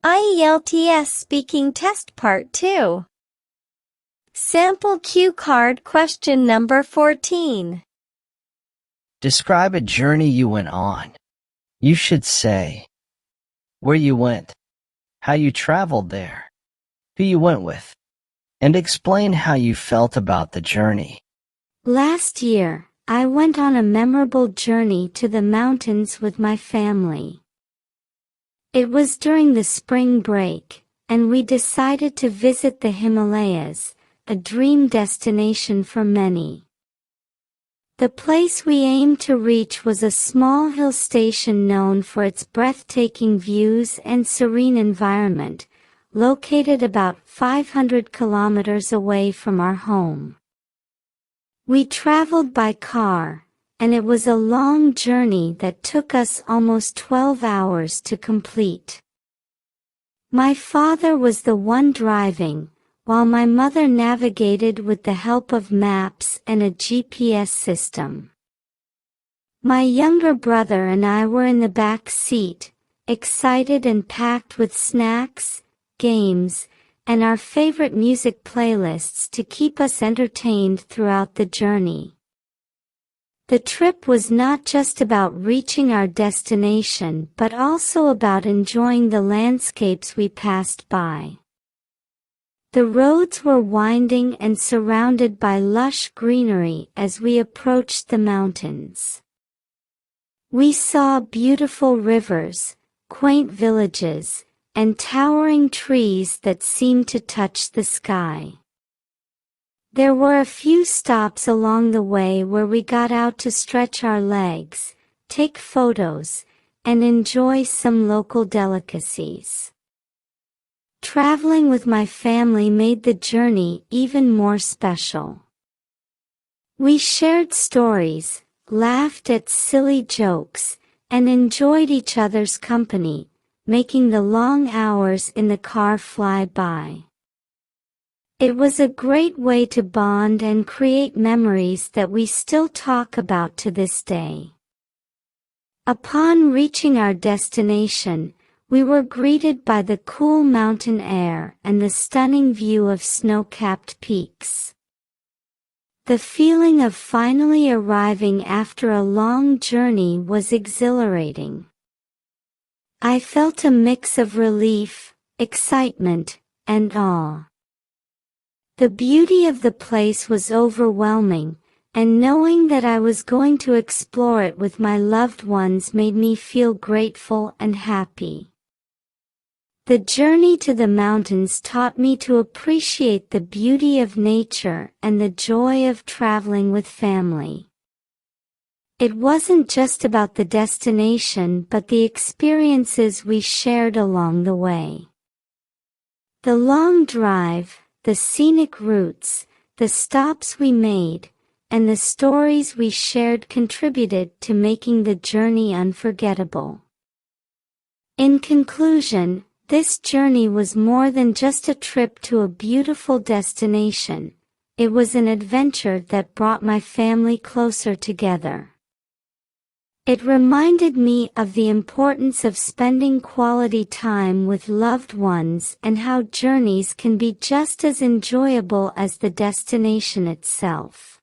IELTS Speaking Test Part 2. Sample cue card question number 14. Describe a journey you went on. You should say where you went, how you traveled there, who you went with, and explain how you felt about the journey. Last year, I went on a memorable journey to the mountains with my family. It was during the spring break, and we decided to visit the Himalayas, a dream destination for many. The place we aimed to reach was a small hill station known for its breathtaking views and serene environment, located about 500 kilometers away from our home. We traveled by car, and it was a long journey that took us almost 12 hours to complete. My father was the one driving, while my mother navigated with the help of maps and a GPS system. My younger brother and I were in the back seat, excited and packed with snacks, games, and our favorite music playlists to keep us entertained throughout the journey. The trip was not just about reaching our destination but also about enjoying the landscapes we passed by. The roads were winding and surrounded by lush greenery as we approached the mountains. We saw beautiful rivers, quaint villages, and towering trees that seemed to touch the sky. There were a few stops along the way where we got out to stretch our legs, take photos, and enjoy some local delicacies. Traveling with my family made the journey even more special. We shared stories, laughed at silly jokes, and enjoyed each other's company, making the long hours in the car fly by. It was a great way to bond and create memories that we still talk about to this day. Upon reaching our destination, we were greeted by the cool mountain air and the stunning view of snow-capped peaks. The feeling of finally arriving after a long journey was exhilarating. I felt a mix of relief, excitement, and awe. The beauty of the place was overwhelming, and knowing that I was going to explore it with my loved ones made me feel grateful and happy. The journey to the mountains taught me to appreciate the beauty of nature and the joy of traveling with family. It wasn't just about the destination but the experiences we shared along the way. The long drive, the scenic routes, the stops we made, and the stories we shared contributed to making the journey unforgettable. In conclusion, this journey was more than just a trip to a beautiful destination. It was an adventure that brought my family closer together. It reminded me of the importance of spending quality time with loved ones and how journeys can be just as enjoyable as the destination itself.